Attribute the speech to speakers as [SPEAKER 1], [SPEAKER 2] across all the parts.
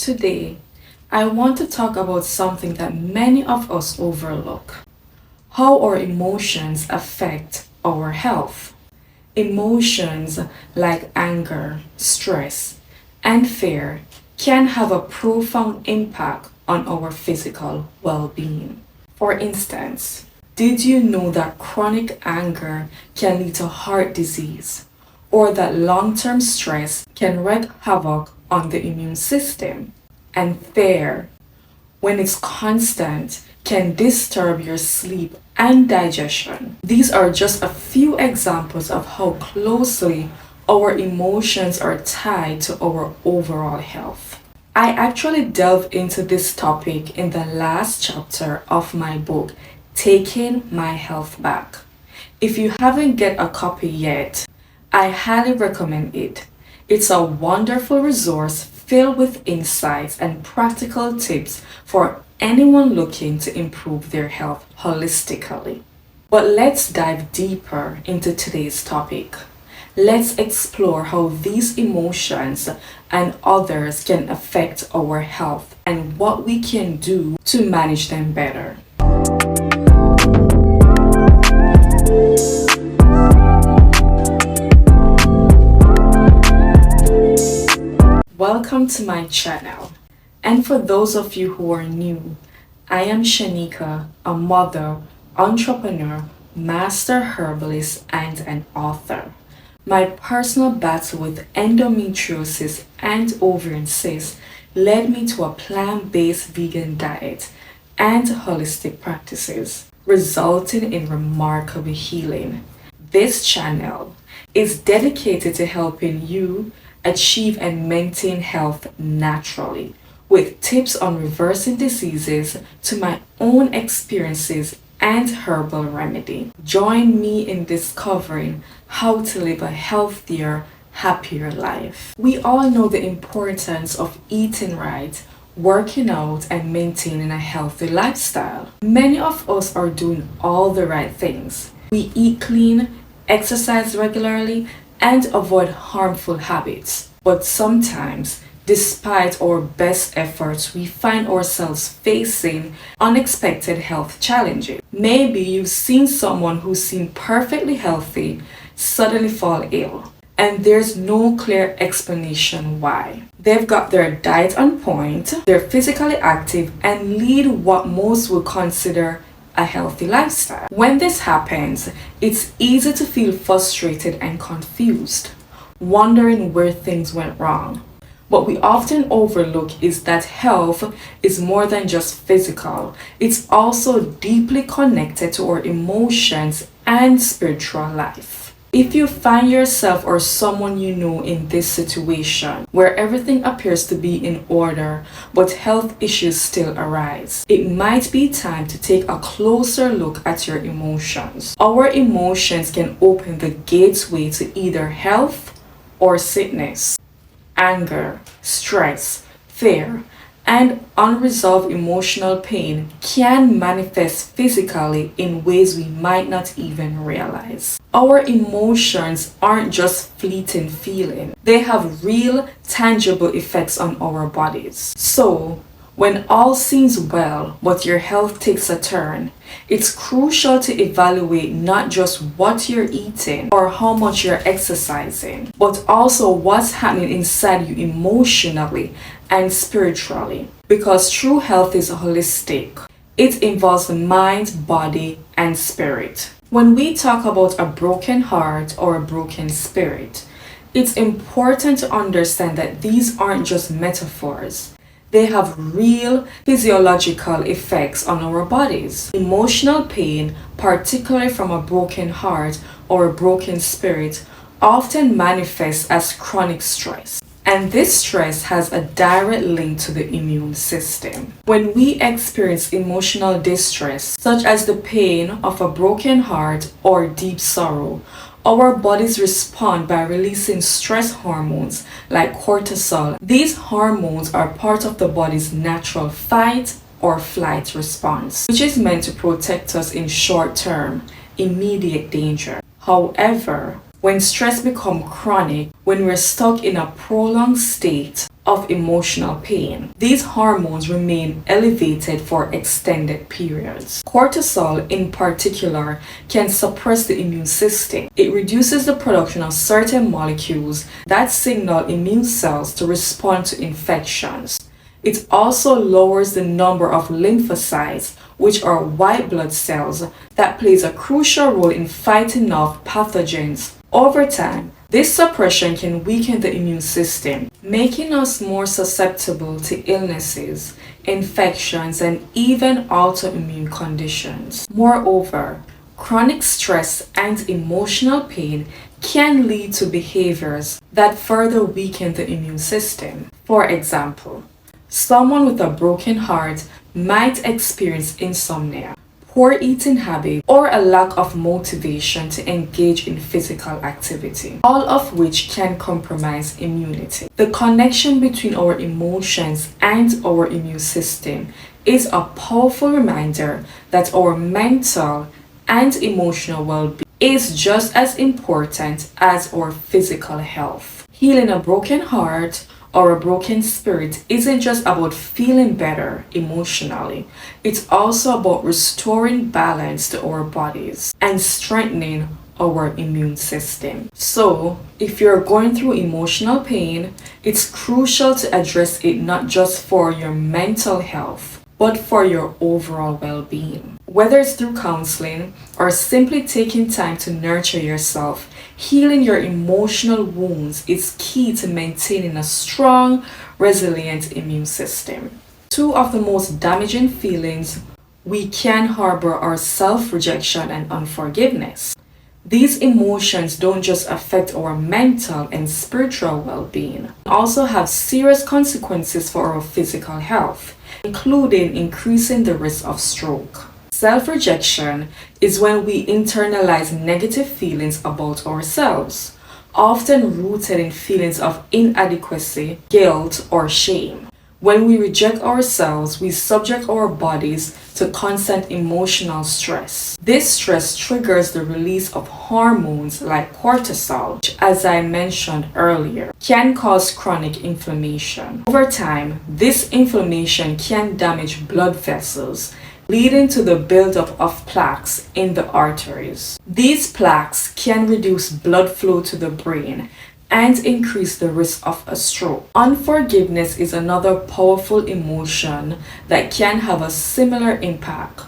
[SPEAKER 1] Today, I want to talk about something that many of us overlook: how our emotions affect our health. Emotions like anger, stress, and fear can have a profound impact on our physical well being. For instance, did you know that chronic anger can lead to heart disease, or that long term stress can wreak havoc on the immune system? And fear, when it's constant, can disturb your sleep and digestion. These are just a few examples of how closely our emotions are tied to our overall health. I actually delved into this topic in the last chapter of my book, Taking My Health Back. If you haven't get a copy yet, I highly recommend it. It's a wonderful resource filled with insights and practical tips for anyone looking to improve their health holistically. But let's dive deeper into today's topic. Let's explore how these emotions and others can affect our health and what we can do to manage them better. Welcome to my channel. And for those of you who are new, I am Shanika, a mother, entrepreneur, master herbalist, and an author. My personal battle with endometriosis and ovarian cysts led me to a plant-based vegan diet and holistic practices, resulting in remarkable healing. This channel is dedicated to helping you achieve and maintain health naturally, with tips on reversing diseases to my own experiences and herbal remedy. Join me in discovering how to live a healthier, happier life. We all know the importance of eating right, working out, and maintaining a healthy lifestyle. Many of us are doing all the right things. We eat clean, exercise regularly, and avoid harmful habits. But sometimes, despite our best efforts, we find ourselves facing unexpected health challenges. Maybe you've seen someone who seemed perfectly healthy suddenly fall ill, and there's no clear explanation why. They've got their diet on point, they're physically active, and lead what most would consider a healthy lifestyle. When this happens, it's easy to feel frustrated and confused, wondering where things went wrong. What we often overlook is that health is more than just physical. It's also deeply connected to our emotions and spiritual life. If you find yourself or someone you know in this situation, where everything appears to be in order, but health issues still arise, it might be time to take a closer look at your emotions. Our emotions can open the gateway to either health or sickness. Anger, stress, fear, and unresolved emotional pain can manifest physically in ways we might not even realize. Our emotions aren't just fleeting feelings, they have real, tangible effects on our bodies. So, when all seems well, but your health takes a turn, it's crucial to evaluate not just what you're eating or how much you're exercising, but also what's happening inside you emotionally and spiritually. Because true health is holistic. It involves the mind, body, and spirit. When we talk about a broken heart or a broken spirit, it's important to understand that these aren't just metaphors. They have real physiological effects on our bodies. Emotional pain, particularly from a broken heart or a broken spirit, often manifests as chronic stress. And this stress has a direct link to the immune system. When we experience emotional distress, such as the pain of a broken heart or deep sorrow, our bodies respond by releasing stress hormones like cortisol. These hormones are part of the body's natural fight or flight response, which is meant to protect us in short-term, immediate danger. However, when stress becomes chronic, when we're stuck in a prolonged state, of emotional pain. These hormones remain elevated for extended periods. Cortisol, in particular, can suppress the immune system. It reduces the production of certain molecules that signal immune cells to respond to infections. It also lowers the number of lymphocytes, which are white blood cells, that plays a crucial role in fighting off pathogens. Over time, this suppression can weaken the immune system, making us more susceptible to illnesses, infections, and even autoimmune conditions. Moreover, chronic stress and emotional pain can lead to behaviors that further weaken the immune system. For example, someone with a broken heart might experience insomnia, poor eating habits, or a lack of motivation to engage in physical activity, all of which can compromise immunity. The connection between our emotions and our immune system is a powerful reminder that our mental and emotional well-being is just as important as our physical health. Healing a broken heart or a broken spirit isn't just about feeling better emotionally, it's also about restoring balance to our bodies and strengthening our immune system. So, if you're going through emotional pain, it's crucial to address it not just for your mental health, but for your overall well-being. Whether it's through counseling or simply taking time to nurture yourself, healing your emotional wounds is key to maintaining a strong, resilient immune system. Two of the most damaging feelings we can harbor are self-rejection and unforgiveness. These emotions don't just affect our mental and spiritual well-being, they also have serious consequences for our physical health, including increasing the risk of stroke. Self-rejection is when we internalize negative feelings about ourselves, often rooted in feelings of inadequacy, guilt, or shame. When we reject ourselves, we subject our bodies to constant emotional stress. This stress triggers the release of hormones like cortisol, which, as I mentioned earlier, can cause chronic inflammation. Over time, this inflammation can damage blood vessels, leading to the buildup of plaques in the arteries. These plaques can reduce blood flow to the brain and increase the risk of a stroke. Unforgiveness is another powerful emotion that can have a similar impact.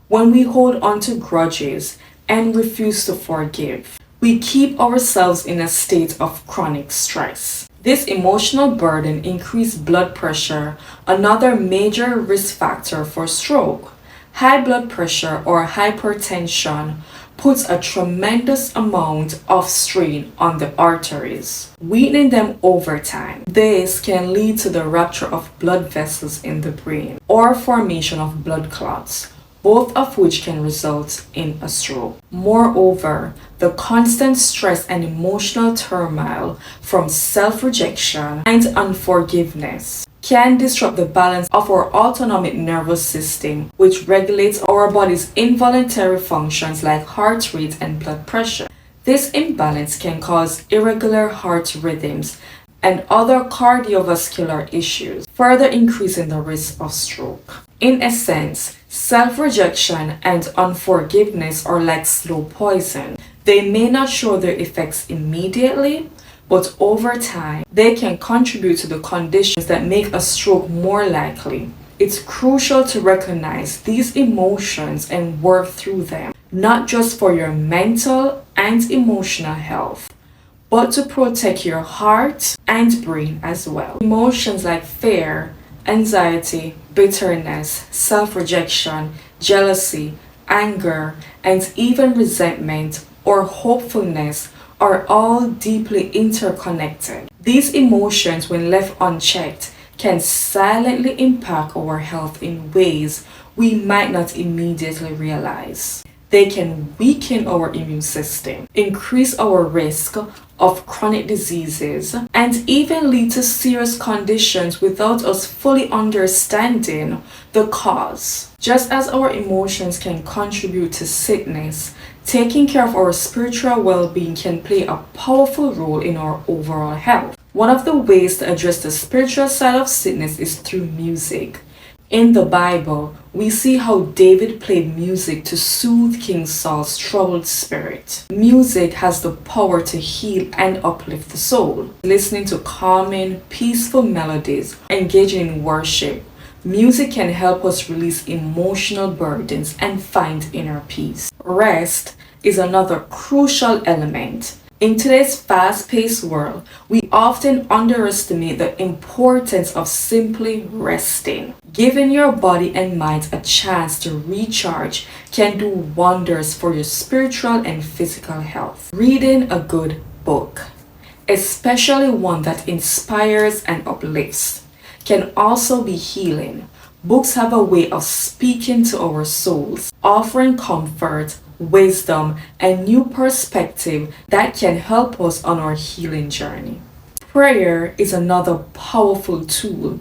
[SPEAKER 1] When we hold on to grudges and refuse to forgive, we keep ourselves in a state of chronic stress. This emotional burden increases blood pressure, another major risk factor for stroke. High blood pressure or hypertension puts a tremendous amount of strain on the arteries, weakening them over time. This can lead to the rupture of blood vessels in the brain or formation of blood clots, both of which can result in a stroke. Moreover, the constant stress and emotional turmoil from self-rejection and unforgiveness can disrupt the balance of our autonomic nervous system, which regulates our body's involuntary functions like heart rate and blood pressure. This imbalance can cause irregular heart rhythms and other cardiovascular issues, further increasing the risk of stroke. In essence, self-rejection and unforgiveness are like slow poison. They may not show their effects immediately, but over time, they can contribute to the conditions that make a stroke more likely. It's crucial to recognize these emotions and work through them, not just for your mental and emotional health, but to protect your heart and brain as well. Emotions like fear, anxiety, bitterness, self-rejection, jealousy, anger, and even resentment or hopefulness are all deeply interconnected. These emotions, when left unchecked, can silently impact our health in ways we might not immediately realize. They can weaken our immune system, increase our risk of chronic diseases, and even lead to serious conditions without us fully understanding the cause. Just as our emotions can contribute to sickness, taking care of our spiritual well-being can play a powerful role in our overall health. One of the ways to address the spiritual side of sickness is through music. In the Bible, we see how David played music to soothe King Saul's troubled spirit. Music has the power to heal and uplift the soul. Listening to calming, peaceful melodies, engaging in worship, music can help us release emotional burdens and find inner peace. Rest is another crucial element. In today's fast-paced world, we often underestimate the importance of simply resting. Giving your body and mind a chance to recharge can do wonders for your spiritual and physical health. Reading a good book, especially one that inspires and uplifts, can also be healing. Books have a way of speaking to our souls, offering comfort, wisdom, and new perspective that can help us on our healing journey. Prayer is another powerful tool.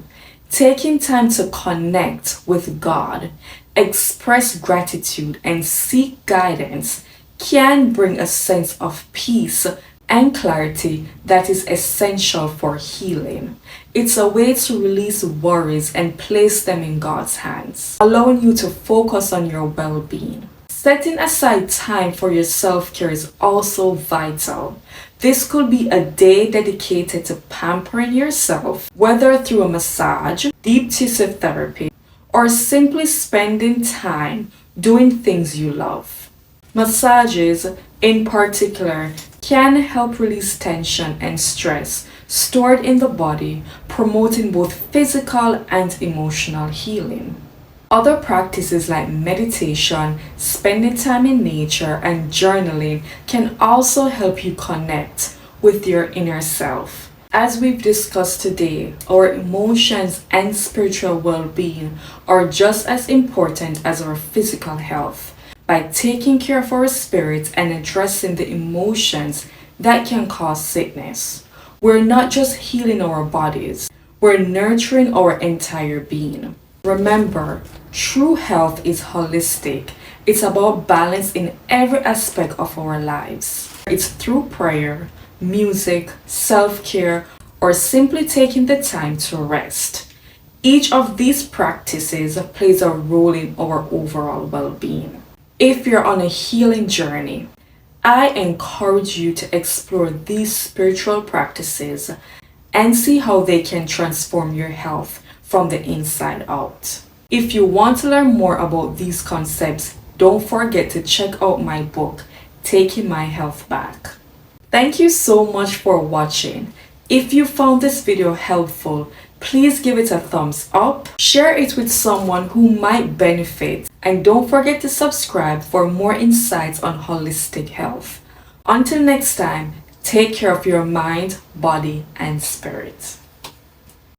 [SPEAKER 1] Taking time to connect with God, express gratitude, and seek guidance can bring a sense of peace and clarity that is essential for healing. It's a way to release worries and place them in God's hands, allowing you to focus on your well-being. Setting aside time for your self-care is also vital. This could be a day dedicated to pampering yourself, whether through a massage, deep tissue therapy, or simply spending time doing things you love. Massages, in particular, can help release tension and stress stored in the body, promoting both physical and emotional healing. Other practices like meditation, spending time in nature, and journaling can also help you connect with your inner self. As we've discussed today, our emotions and spiritual well-being are just as important as our physical health. By taking care of our spirit and addressing the emotions that can cause sickness, we're not just healing our bodies, we're nurturing our entire being. Remember, true health is holistic. It's about balance in every aspect of our lives. It's through prayer, music, self-care, or simply taking the time to rest. Each of these practices plays a role in our overall well-being. If you're on a healing journey, I encourage you to explore these spiritual practices and see how they can transform your health from the inside out. If you want to learn more about these concepts, don't forget to check out my book, Taking My Health Back. Thank you so much for watching. If you found this video helpful, please give it a thumbs up, share it with someone who might benefit, and don't forget to subscribe for more insights on holistic health. Until next time, take care of your mind, body, and spirit.